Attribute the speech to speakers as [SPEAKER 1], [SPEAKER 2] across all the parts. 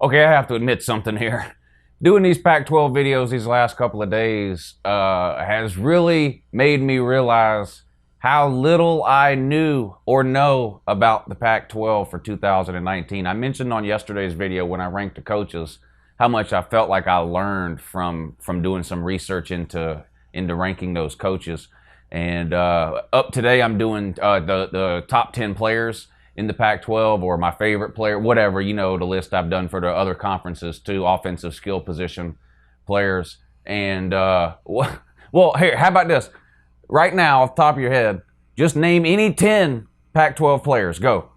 [SPEAKER 1] Okay, I have to admit something here. Doing these Pac-12 videos these last couple of days has really made me realize how little I knew or know about the Pac-12 for 2019. I mentioned on yesterday's video when I ranked the coaches how much I felt like I learned from doing some research into ranking those coaches. And up today, I'm doing the top 10 players in the Pac-12, or my favorite player, whatever, you know, the list I've done for the other conferences too, offensive skill position players. And, well, here, how about this? Right now, off the top of your head, just name any 10 Pac-12 players. Go.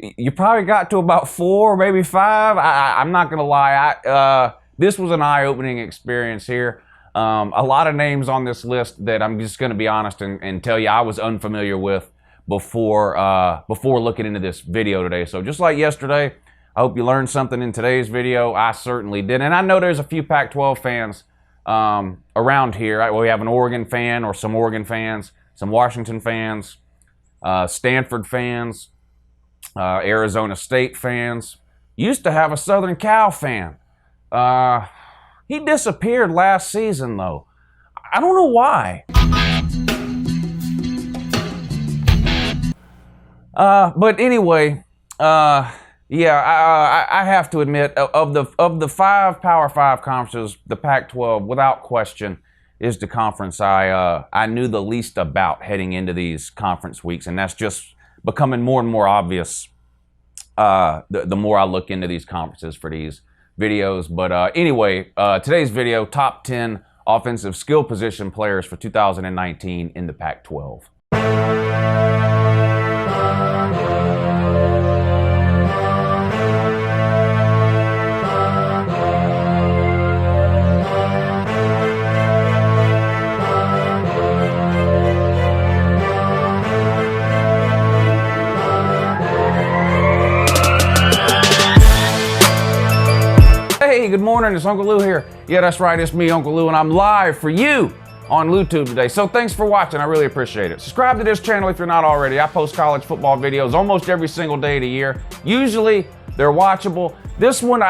[SPEAKER 1] You probably got to about 4, maybe 5. I'm not going to lie. This was an eye-opening experience here. A lot of names on this list that I'm just going to be honest and tell you I was unfamiliar with before looking into this video today. So just like yesterday, I hope you learned something in today's video. I certainly did. And I know there's a few Pac-12 fans around here. Right? We have an Oregon fan or some Oregon fans, some Washington fans, Stanford fans, Arizona State fans. Used to have a Southern Cal fan. He disappeared last season, though. I don't know why. But anyway, yeah, I have to admit, of the 5 Power 5 conferences, the Pac-12, without question, is the conference I knew the least about heading into these conference weeks, and that's just becoming more and more obvious the more I look into these conferences for these videos. But anyway, today's video, top 10 offensive skill position players for 2019 in the Pac-12. Hey, good morning, it's Uncle Lou here. Yeah, that's right, it's me, Uncle Lou, and I'm live for you on LouTube today. So thanks for watching, I really appreciate it. Subscribe to this channel if you're not already. I post college football videos almost every single day of the year. Usually, they're watchable. This one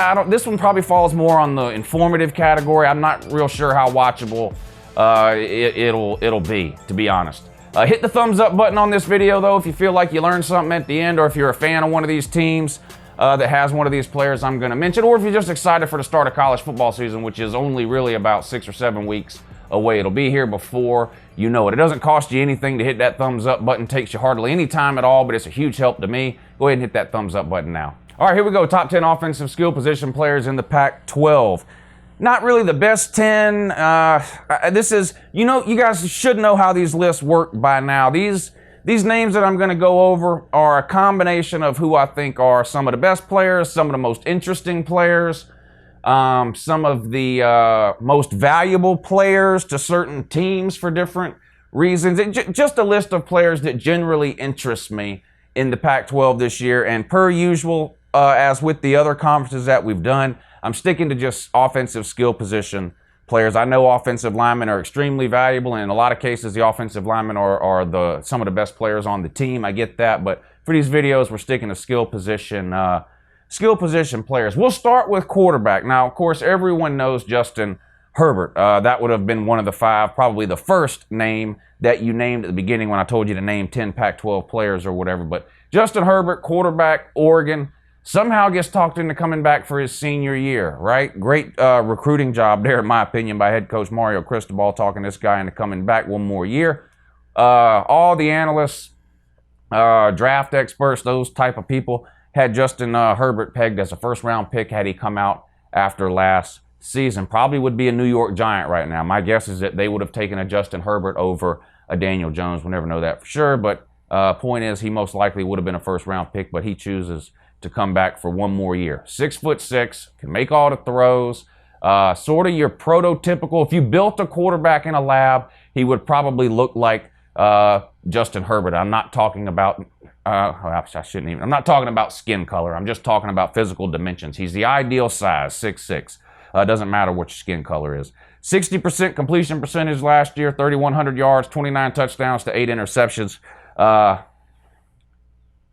[SPEAKER 1] probably falls more on the informative category. I'm not real sure how watchable it'll be, to be honest. Hit the thumbs up button on this video, though, if you feel like you learned something at the end, or if you're a fan of one of these teams that has one of these players I'm going to mention, or if you're just excited for the start of college football season, which is only really about 6 or 7 weeks away. It'll be here before you know it. It doesn't cost you anything to hit that thumbs up button. It takes you hardly any time at all, but it's a huge help to me. Go ahead and hit that thumbs up button now. All right, here we go. Top 10 offensive skill position players in the Pac-12. Not really the best 10. This is, you know, you guys should know how these lists work by now. These names that I'm going to go over are a combination of who I think are some of the best players, some of the most interesting players, some of the most valuable players to certain teams for different reasons. Just a list of players that generally interest me in the Pac-12 this year. And per usual, as with the other conferences that we've done, I'm sticking to just offensive skill position players. I know offensive linemen are extremely valuable, and in a lot of cases, the offensive linemen are some of the best players on the team. I get that, but for these videos, we're sticking to skill position players. We'll start with quarterback. Now, of course, everyone knows Justin Herbert. That would have been one of the 5, probably the first name that you named at the beginning when I told you to name 10 Pac-12 players or whatever. But Justin Herbert, quarterback, Oregon, somehow gets talked into coming back for his senior year, right? Great recruiting job there, in my opinion, by head coach Mario Cristobal, talking this guy into coming back one more year. All the analysts, draft experts, those type of people had Justin Herbert pegged as a first-round pick had he come out after last season. Probably would be a New York Giant right now. My guess is that they would have taken a Justin Herbert over a Daniel Jones. We'll never know that for sure, but point is he most likely would have been a first-round pick, but he chooses to come back for one more year. 6'6", can make all the throws. Sort of your prototypical, if you built a quarterback in a lab, he would probably look like Justin Herbert. I'm not talking about, I'm not talking about skin color. I'm just talking about physical dimensions. He's the ideal size, 6'6". Doesn't matter what your skin color is. 60% completion percentage last year, 3,100 yards, 29 touchdowns to 8 interceptions.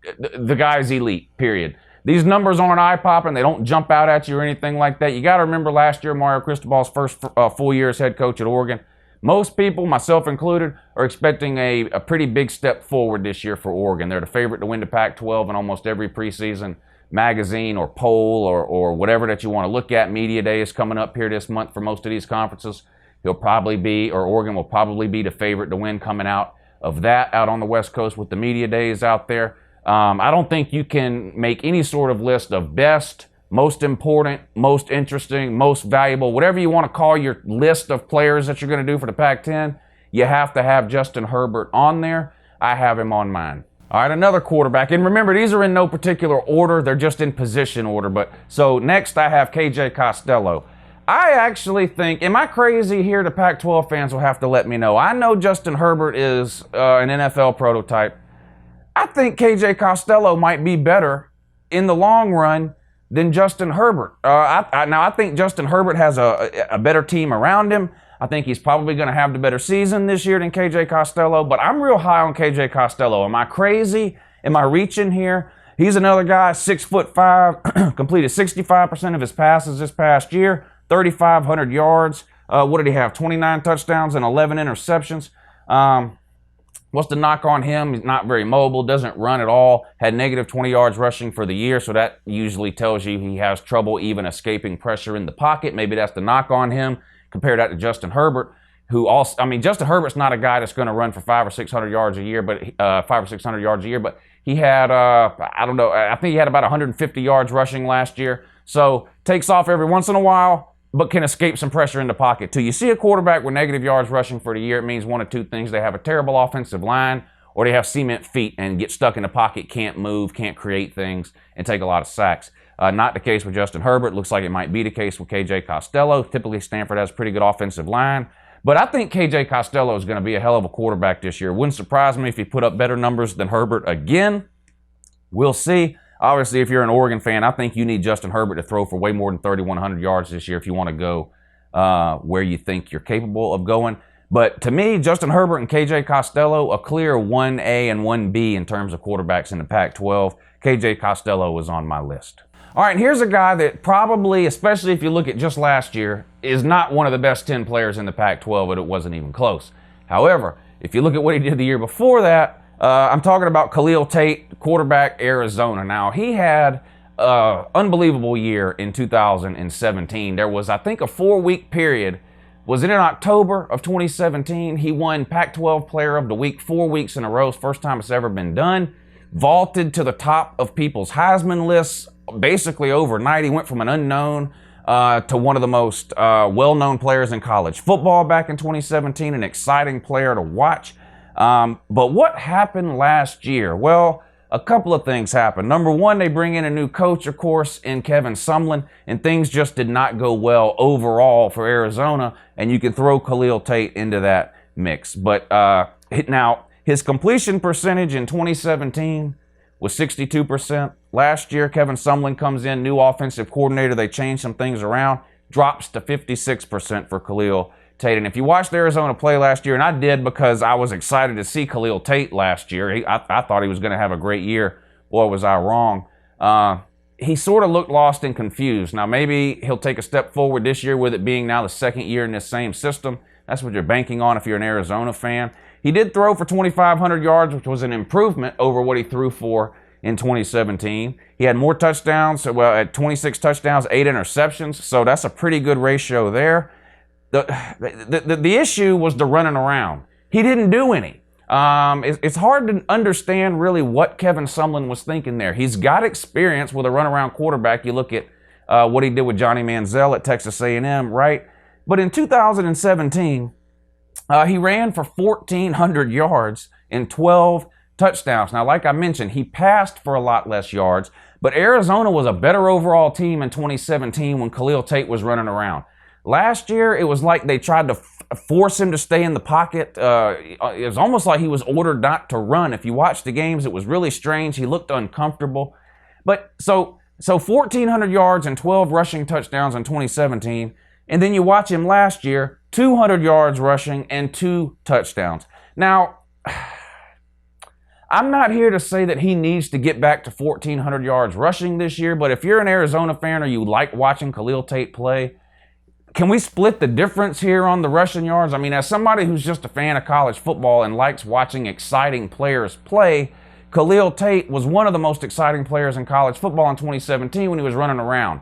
[SPEAKER 1] The guy's elite, period. these numbers aren't eye-popping. They don't jump out at you or anything like that. You got to remember last year, Mario Cristobal's first full year as head coach at Oregon. Most people, myself included, are expecting a pretty big step forward this year for Oregon. They're the favorite to win the Pac-12 in almost every preseason magazine or poll or whatever that you want to look at. Media Day is coming up here this month for most of these conferences. Oregon will probably be the favorite to win coming out of that out on the West Coast with the media days out there. I don't think you can make any sort of list of best, most important, most interesting, most valuable, whatever you want to call your list of players that you're going to do for the Pac-10. You have to have Justin Herbert on there. I have him on mine. All right, another quarterback. And remember, these are in no particular order. They're just in position order. So next I have KJ Costello. I actually think, am I crazy here? The Pac-12 fans will have to let me know. I know Justin Herbert is an NFL prototype. I think KJ Costello might be better in the long run than Justin Herbert. Now, I think Justin Herbert has a better team around him. I think he's probably going to have the better season this year than KJ Costello, but I'm real high on KJ Costello. Am I crazy? Am I reaching here? He's another guy, 6'5", completed 65% of his passes this past year, 3,500 yards. What did he have? 29 touchdowns and 11 interceptions. What's the knock on him? He's not very mobile, doesn't run at all, had negative 20 yards rushing for the year, so that usually tells you he has trouble even escaping pressure in the pocket. Maybe that's the knock on him. Compare that to Justin Herbert, who also, Justin Herbert's not a guy that's going to run for 500 or 600 yards a year, but he had, I think he had about 150 yards rushing last year. So takes off every once in a while, but can escape some pressure in the pocket too. You see a quarterback with negative yards rushing for the year, it means one of two things. They have a terrible offensive line, or they have cement feet and get stuck in the pocket, can't move, can't create things, and take a lot of sacks. Not the case with Justin Herbert. Looks like it might be the case with KJ Costello. Typically, Stanford has a pretty good offensive line. But I think KJ Costello is going to be a hell of a quarterback this year. Wouldn't surprise me if he put up better numbers than Herbert again. We'll see. Obviously, if you're an Oregon fan, I think you need Justin Herbert to throw for way more than 3,100 yards this year if you want to go where you think you're capable of going. But to me, Justin Herbert and KJ Costello, a clear 1A and 1B in terms of quarterbacks in the Pac-12. KJ Costello is on my list. All right, here's a guy that probably, especially if you look at just last year, is not one of the best 10 players in the Pac-12, but it wasn't even close. However, if you look at what he did the year before that, I'm talking about Khalil Tate, quarterback, Arizona. Now, he had an unbelievable year in 2017. There was, I think, a 4-week period. Was it in October of 2017? He won Pac-12 Player of the Week 4 weeks in a row. First time it's ever been done. Vaulted to the top of people's Heisman lists basically overnight. He went from an unknown to one of the most well-known players in college football back in 2017, an exciting player to watch. But what happened last year? Well, a couple of things happened. Number one, they bring in a new coach, of course, in Kevin Sumlin, and things just did not go well overall for Arizona, and you can throw Khalil Tate into that mix. But now, his completion percentage in 2017 was 62%. Last year, Kevin Sumlin comes in, new offensive coordinator. They changed some things around, drops to 56% for Khalil Tate. And if you watched Arizona play last year, and I did because I was excited to see Khalil Tate last year. I thought he was going to have a great year. Boy, was I wrong. He sort of looked lost and confused. Now, maybe he'll take a step forward this year with it being now the second year in this same system. That's what you're banking on if you're an Arizona fan. He did throw for 2,500 yards, which was an improvement over what he threw for in 2017. He had more touchdowns, well, at 26 touchdowns, 8 interceptions, so that's a pretty good ratio there. The issue was the running around. He didn't do any. It's hard to understand really what Kevin Sumlin was thinking there. He's got experience with a runaround quarterback. You look at what he did with Johnny Manziel at Texas A&M, right? But in 2017, he ran for 1,400 yards and 12 touchdowns. Now, like I mentioned, he passed for a lot less yards, but Arizona was a better overall team in 2017 when Khalil Tate was running around. Last year, it was like they tried to force him to stay in the pocket. It was almost like he was ordered not to run. If you watch the games, it was really strange. He looked uncomfortable. But so 1,400 yards and 12 rushing touchdowns in 2017. And then you watch him last year, 200 yards rushing and 2 touchdowns. Now, I'm not here to say that he needs to get back to 1,400 yards rushing this year, but if you're an Arizona fan or you like watching Khalil Tate play, can we split the difference here on the rushing yards? I mean, as somebody who's just a fan of college football and likes watching exciting players play, Khalil Tate was one of the most exciting players in college football in 2017 when he was running around.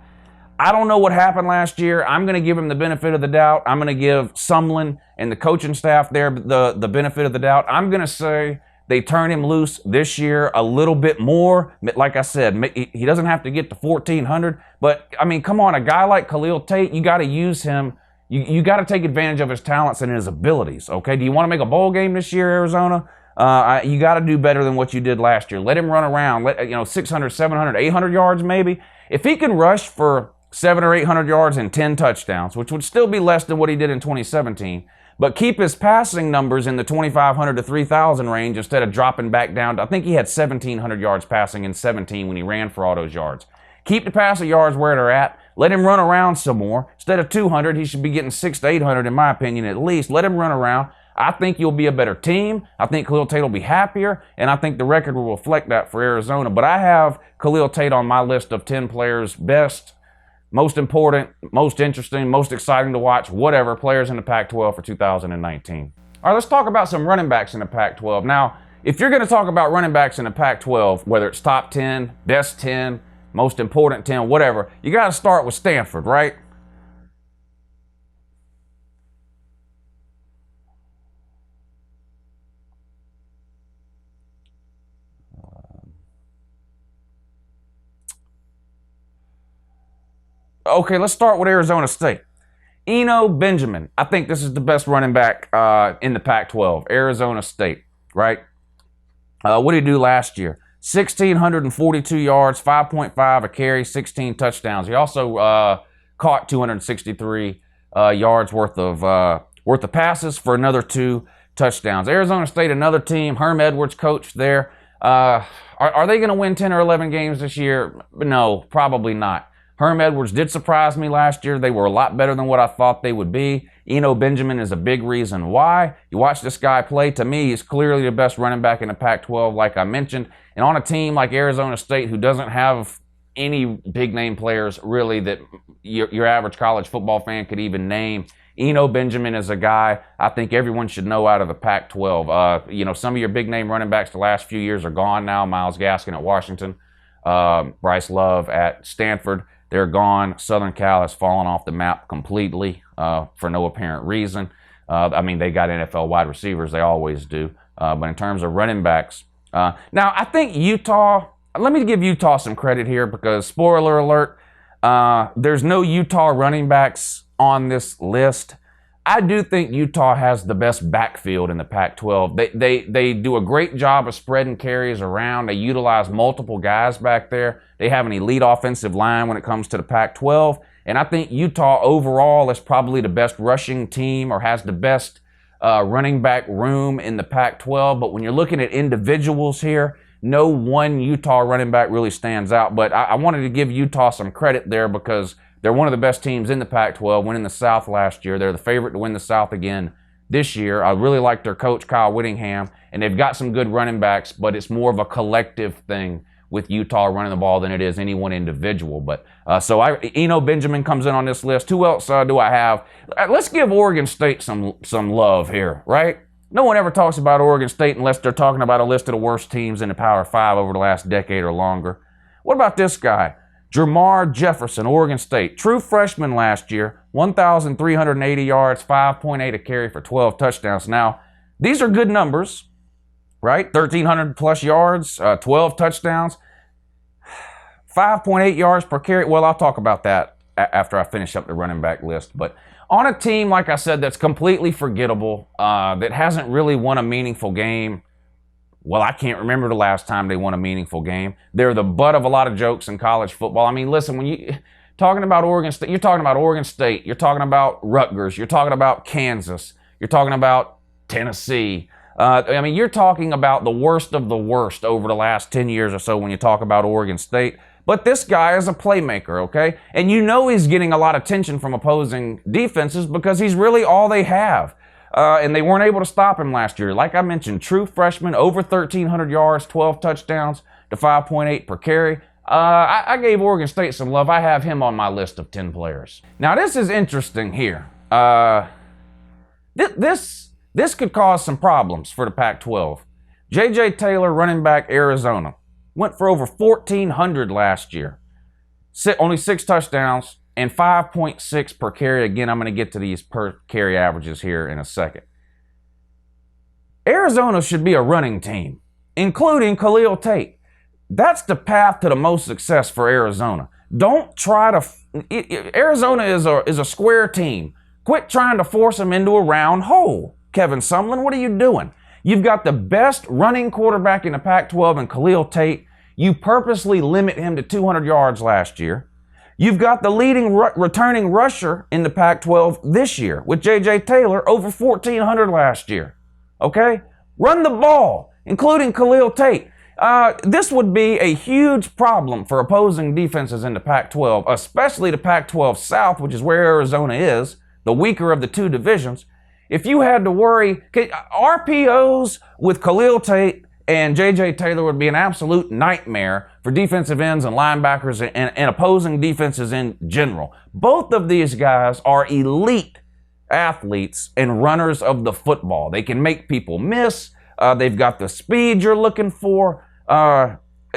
[SPEAKER 1] I don't know what happened last year. I'm going to give him the benefit of the doubt. I'm going to give Sumlin and the coaching staff there the benefit of the doubt. I'm going to say they turn him loose this year a little bit more. Like I said, he doesn't have to get to 1,400. But, I mean, come on, a guy like Khalil Tate, you got to use him. You got to take advantage of his talents and his abilities, okay? Do you want to make a bowl game this year, Arizona? You got to do better than what you did last year. Let him run around, 600, 700, 800 yards maybe. If he can rush for 700 or 800 yards and 10 touchdowns, which would still be less than what he did in 2017, but keep his passing numbers in the 2,500 to 3,000 range instead of dropping back down to, I think he had 1,700 yards passing in 17 when he ran for all those yards. Keep the passing yards where they're at. Let him run around some more. Instead of 200, he should be getting 600 to 800 in my opinion at least. Let him run around. I think you'll be a better team. I think Khalil Tate will be happier, and I think the record will reflect that for Arizona. But I have Khalil Tate on my list of 10 players best, most important, most interesting, most exciting to watch, whatever, players in the Pac-12 for 2019. All right, let's talk about some running backs in the Pac-12. Now, if you're going to talk about running backs in the Pac-12, whether it's top 10, best 10, most important 10, whatever, you got to start with Stanford, right? Okay, let's start with Arizona State. Eno Benjamin. I think this is the best running back in the Pac-12. Arizona State, right? What did he do last year? 1,642 yards, 5.5 a carry, 16 touchdowns. He also caught 263 yards worth of passes for another 2 touchdowns. Arizona State, another team. Herm Edwards coached there. Are they going to win 10 or 11 games this year? No, probably not. Herm Edwards did surprise me last year. They were a lot better than what I thought they would be. Eno Benjamin is a big reason why. You watch this guy play. To me, he's clearly the best running back in the Pac-12, like I mentioned. And on a team like Arizona State, who doesn't have any big-name players, really, that your average college football fan could even name, Eno Benjamin is a guy I think everyone should know out of the Pac-12. Some of your big-name running backs the last few years are gone now. Myles Gaskin at Washington, Bryce Love at Stanford. They're gone. Southern Cal has fallen off the map completely for no apparent reason. They got NFL wide receivers. They always do. But in terms of running backs, now I think Utah, let me give Utah some credit here because, spoiler alert, there's no Utah running backs on this list. I do think Utah has the best backfield in the Pac-12. They do a great job of spreading carries around. They utilize multiple guys back there. They have an elite offensive line when it comes to the Pac-12. And I think Utah overall is probably the best rushing team or has the best running back room in the Pac-12. But when you're looking at individuals here, no one Utah running back really stands out. But I wanted to give Utah some credit there because they're one of the best teams in the Pac-12, winning the South last year. They're the favorite to win the South again this year. I really like their coach, Kyle Whittingham, and they've got some good running backs, but it's more of a collective thing with Utah running the ball than it is any one individual. But Eno Benjamin comes in on this list. Who else do I have? Let's give Oregon State some love here, right? No one ever talks about Oregon State unless they're talking about a list of the worst teams in the Power 5 over the last decade or longer. What about this guy? Jermar Jefferson, Oregon State. True freshman last year, 1,380 yards, 5.8 a carry for 12 touchdowns. Now, these are good numbers, right? 1,300 plus yards, 12 touchdowns, 5.8 yards per carry. Well, I'll talk about that after I finish up the running back list. But on a team, like I said, that's completely forgettable, that hasn't really won a meaningful game. Well, I can't remember the last time they won a meaningful game. They're the butt of a lot of jokes in college football. I mean, listen, when you're talking about Oregon State, you're talking about Rutgers, you're talking about Kansas, you're talking about Tennessee. You're talking about the worst of the worst over the last 10 years or so when you talk about Oregon State. But this guy is a playmaker, okay? And he's getting a lot of attention from opposing defenses because he's really all they have. And they weren't able to stop him last year. Like I mentioned, true freshman, over 1,300 yards, 12 touchdowns to 5.8 per carry. I gave Oregon State some love. I have him on my list of 10 players. Now, this is interesting here. This could cause some problems for the Pac-12. J.J. Taylor, running back, Arizona, went for over 1,400 last year. Only 6 touchdowns and 5.6 per carry. Again, I'm going to get to these per carry averages here in a second. Arizona should be a running team, including Khalil Tate. That's the path to the most success for Arizona. Don't try to... Arizona is a square team. Quit trying to force them into a round hole. Kevin Sumlin, what are you doing? You've got the best running quarterback in the Pac-12 in Khalil Tate. You purposely limit him to 200 yards last year. You've got the leading returning rusher in the Pac-12 this year with J.J. Taylor, over 1,400 last year. Okay? Run the ball, including Khalil Tate. This would be a huge problem for opposing defenses in the Pac-12, especially the Pac-12 South, which is where Arizona is, the weaker of the two divisions. If you had to worry, RPOs with Khalil Tate and J.J. Taylor would be an absolute nightmare for defensive ends and linebackers and opposing defenses in general. Both of these guys are elite athletes and runners of the football. They can make people miss. They've got the speed you're looking for.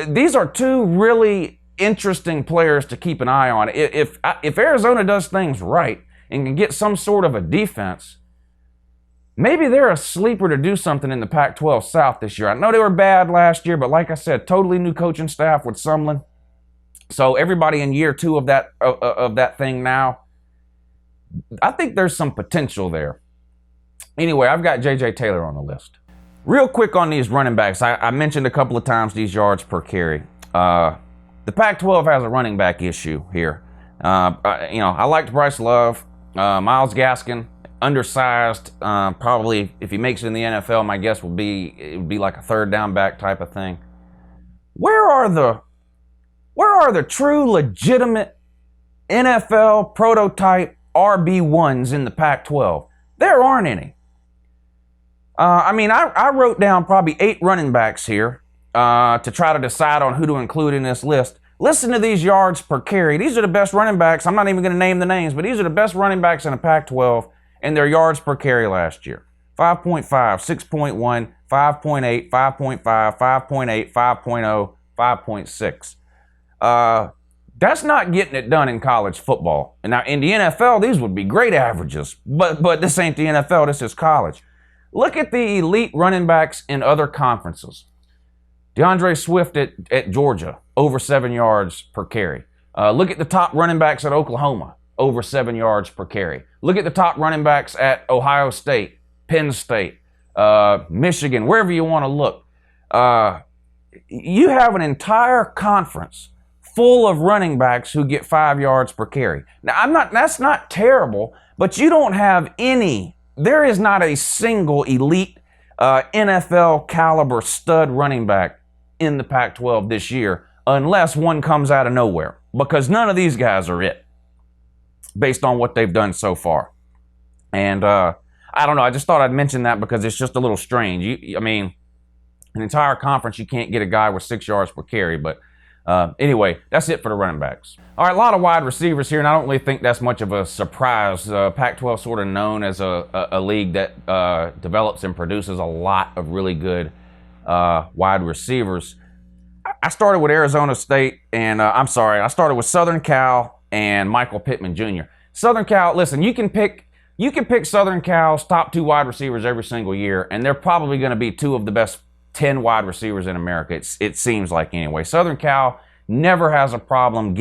[SPEAKER 1] These are two really interesting players to keep an eye on. If Arizona does things right and can get some sort of a defense, maybe they're a sleeper to do something in the Pac-12 South this year. I know they were bad last year, but like I said, totally new coaching staff with Sumlin. So everybody in year 2 of that thing now, I think there's some potential there. Anyway, I've got J.J. Taylor on the list. Real quick on these running backs, I mentioned a couple of times these yards per carry. The Pac-12 has a running back issue here. I liked Bryce Love, Myles Gaskin, undersized. Probably if he makes it in the NFL, my guess would be it would be like a third down back type of thing. Where are the true legitimate NFL prototype RB1s in the Pac-12? There aren't any. I wrote down probably 8 running backs here to try to decide on who to include in this list. Listen to these yards per carry. These are the best running backs. I'm not even going to name the names, but these are the best running backs in the Pac-12 and their yards per carry last year. 5.5, 6.1, 5.8, 5.5, 5.8, 5.0, 5.6. That's not getting it done in college football. And now in the NFL, these would be great averages, but this ain't the NFL, this is college. Look at the elite running backs in other conferences. DeAndre Swift at Georgia, over 7 yards per carry. Look at the top running backs at Oklahoma, over 7 yards per carry. Look at the top running backs at Ohio State, Penn State, Michigan, wherever you want to look. You have an entire conference full of running backs who get 5 yards per carry. Now, that's not terrible, but you don't have any. There is not a single elite NFL caliber stud running back in the Pac-12 this year unless one comes out of nowhere, because none of these guys are it based on what they've done so far. And I don't know, I just thought I'd mention that because it's just a little strange. An entire conference, you can't get a guy with 6 yards per carry, but anyway, that's it for the running backs. All right, a lot of wide receivers here, and I don't really think that's much of a surprise. Pac-12 sort of known as a league that develops and produces a lot of really good wide receivers. I started with Arizona State, and I started with Southern Cal and Michael Pittman Jr. Southern Cal, listen, you can pick Southern Cal's top 2 wide receivers every single year, and they're probably going to be 2 of the best 10 wide receivers in America, it seems like anyway. Southern Cal never has a problem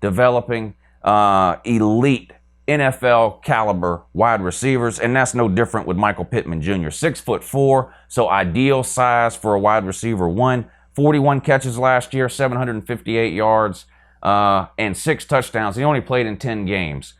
[SPEAKER 1] developing elite NFL caliber wide receivers, and that's no different with Michael Pittman Jr. 6'4", so ideal size for a wide receiver. 41 catches last year, 758 yards, and 6 touchdowns. He only played in 10 games.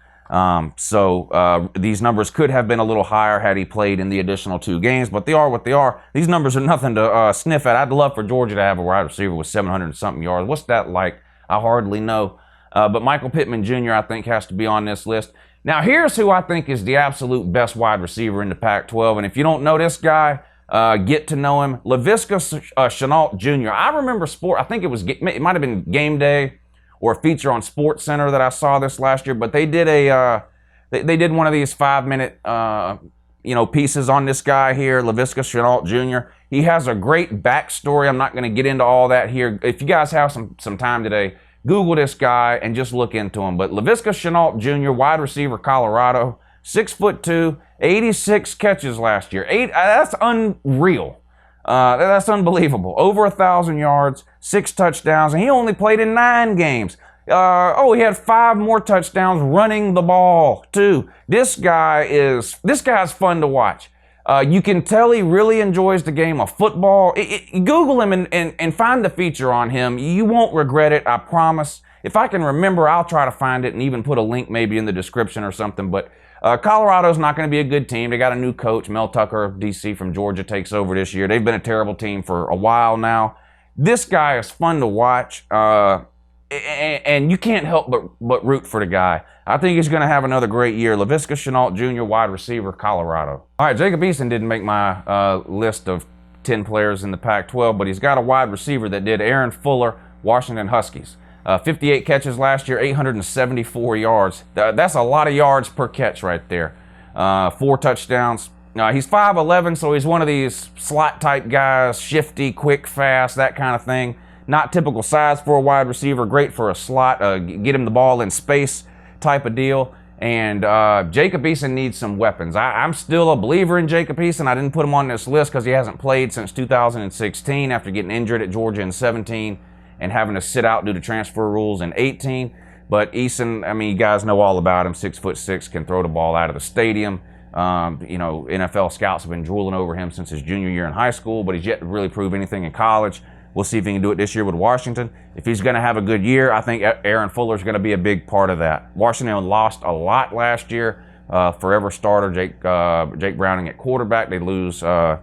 [SPEAKER 1] So these numbers could have been a little higher had he played in the additional 2 games, but they are what they are. These numbers are nothing to sniff at. I'd love for Georgia to have a wide receiver with 700-something yards. What's that like? I hardly know. But Michael Pittman Jr., I think, has to be on this list. Now, here's who I think is the absolute best wide receiver in the Pac-12. And if you don't know this guy, get to know him. Laviska Shenault Jr. I remember I think it might have been Game Day or a feature on Sports Center that I saw this last year. But they did they did one of these 5-minute pieces on this guy here, Laviska Shenault Jr. He has a great backstory. I'm not going to get into all that here. If you guys have some time today, Google this guy and just look into him. But Laviska Shenault Jr., wide receiver, Colorado, 6'2", 86 catches last year. That's unreal. That's unbelievable. Over 1,000 yards, 6 touchdowns, and he only played in 9 games. He had 5 more touchdowns running the ball too. This guy's fun to watch. You can tell he really enjoys the game of football. Google him and find the feature on him. You won't regret it, I promise. If I can remember, I'll try to find it and even put a link maybe in the description or something. But Colorado's not going to be a good team. They got a new coach. Mel Tucker of DC from Georgia takes over this year. They've been a terrible team for a while now. This guy is fun to watch. And you can't help but root for the guy. I think he's going to have another great year. Laviska Shenault Jr., wide receiver, Colorado. All right, Jacob Eason didn't make my list of 10 players in the Pac-12, but he's got a wide receiver that did. Aaron Fuller, Washington Huskies. 58 catches last year, 874 yards. That's a lot of yards per catch right there. 4 touchdowns. He's 5'11", so he's one of these slot-type guys, shifty, quick, fast, that kind of thing. Not typical size for a wide receiver, great for a slot, get him the ball in space type of deal. And Jacob Eason needs some weapons. I'm still a believer in Jacob Eason. I didn't put him on this list because he hasn't played since 2016 after getting injured at Georgia in 17 and having to sit out due to transfer rules in 18. But Eason, I mean, you guys know all about him, 6'6", can throw the ball out of the stadium. NFL scouts have been drooling over him since his junior year in high school, but he's yet to really prove anything in college. We'll see if he can do it this year with Washington. If he's going to have a good year, I think Aaron Fuller is going to be a big part of that. Washington lost a lot last year. Forever starter Jake Browning at quarterback. They lose one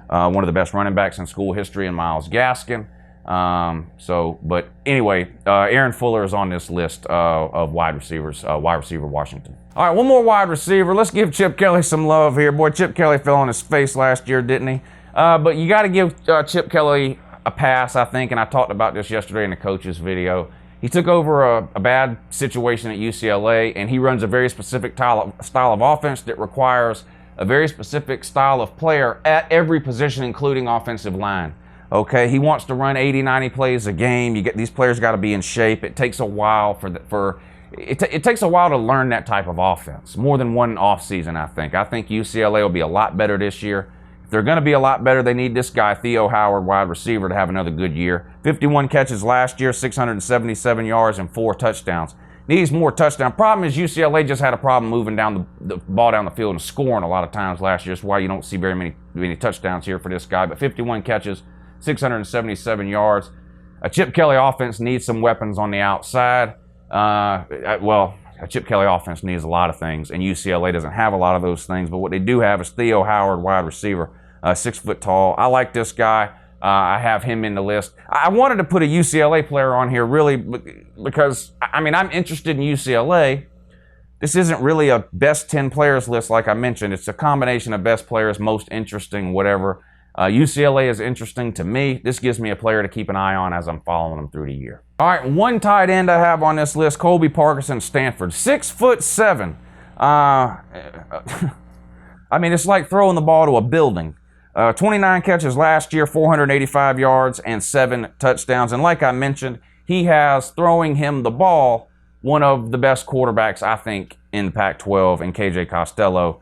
[SPEAKER 1] of the best running backs in school history in Myles Gaskin. But anyway, Aaron Fuller is on this list of wide receivers, wide receiver Washington. All right, one more wide receiver. Let's give Chip Kelly some love here. Boy, Chip Kelly fell on his face last year, didn't he? But you got to give Chip Kelly a pass, I think, and I talked about this yesterday in the coach's video. He took over a bad situation at UCLA, and he runs a very specific style of offense that requires a very specific style of player at every position, including offensive line. Okay, he wants to run 80, 90 plays a game. These players got to be in shape. It takes a while it takes a while to learn that type of offense. More than one off season, I think. I think UCLA will be a lot better this year. If they're going to be a lot better, they need this guy, Theo Howard, wide receiver, to have another good year. 51 catches last year, 677 yards, and 4 touchdowns. Needs more touchdown. Problem is UCLA just had a problem moving down the ball down the field and scoring a lot of times last year. That's why you don't see very many touchdowns here for this guy. But 51 catches, 677 yards. A Chip Kelly offense needs some weapons on the outside. A Chip Kelly offense needs a lot of things, and UCLA doesn't have a lot of those things. But what they do have is Theo Howard, wide receiver, 6 foot tall. I like this guy. I have him in the list. I wanted to put a UCLA player on here really because, I mean, I'm interested in UCLA. This isn't really a best 10 players list like I mentioned. It's a combination of best players, most interesting, whatever. UCLA is interesting to me. This gives me a player to keep an eye on as I'm following them through the year. All right, one tight end I have on this list, Colby Parkinson, Stanford, 6'7". I mean, it's like throwing the ball to a building. 29 catches last year, 485 yards, and 7 touchdowns. And like I mentioned, he has, throwing him the ball, one of the best quarterbacks, I think, in the Pac-12, in KJ Costello.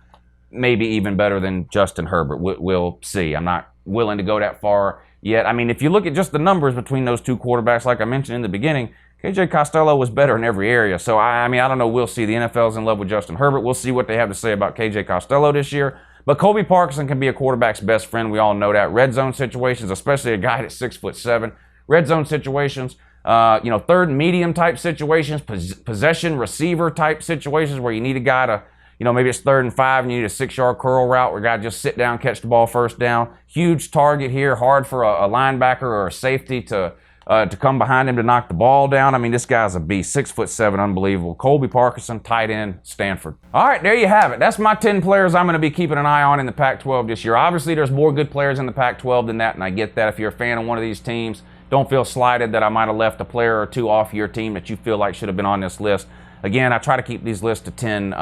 [SPEAKER 1] Maybe even better than Justin Herbert. We'll see. I'm not willing to go that far yet. I mean, if you look at just the numbers between those two quarterbacks, like I mentioned in the beginning, KJ Costello was better in every area. So, I mean, I don't know. We'll see. The NFL's in love with Justin Herbert. We'll see what they have to say about KJ Costello this year. But Colby Parkinson can be a quarterback's best friend. We all know that. Red zone situations, especially a guy that's 6'7". Red zone situations, third and medium type situations, possession receiver type situations where you need a guy to, maybe it's 3rd and 5 and you need a 6-yard curl route where a guy just sit down, catch the ball first down. Huge target here, hard for a linebacker or a safety to to come behind him to knock the ball down. I mean, this guy's a beast, 6'7", unbelievable. Colby Parkinson, tight end, Stanford. All right, there you have it. That's my 10 players I'm going to be keeping an eye on in the Pac-12 this year. Obviously, there's more good players in the Pac-12 than that, and I get that. If you're a fan of one of these teams, don't feel slighted that I might have left a player or two off your team that you feel like should have been on this list. Again, I try to keep these lists to 10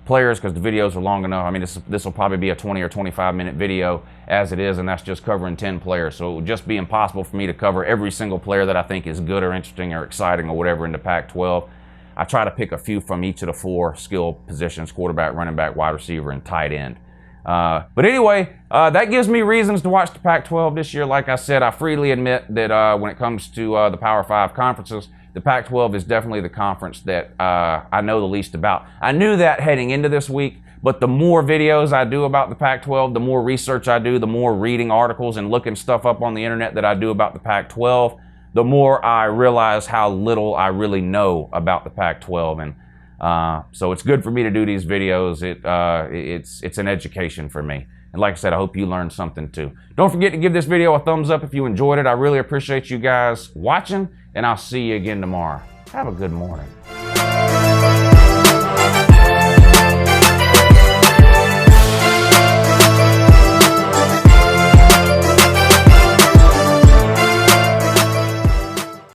[SPEAKER 1] players because the videos are long enough. I mean, this will probably be a 20 or 25-minute video as it is, and that's just covering 10 players. So it would just be impossible for me to cover every single player that I think is good or interesting or exciting or whatever in the Pac-12. I try to pick a few from each of the 4 skill positions: quarterback, running back, wide receiver, and tight end. But anyway, that gives me reasons to watch the Pac-12 this year. Like I said, I freely admit that when it comes to the Power 5 conferences, the Pac-12 is definitely the conference that I know the least about. I knew that heading into this week, but the more videos I do about the Pac-12, the more research I do, the more reading articles and looking stuff up on the internet that I do about the Pac-12, the more I realize how little I really know about the Pac-12. And so it's good for me to do these videos. It's an education for me. And like I said, I hope you learned something too. Don't forget to give this video a thumbs up if you enjoyed it. I really appreciate you guys watching, and I'll see you again tomorrow. Have a good morning.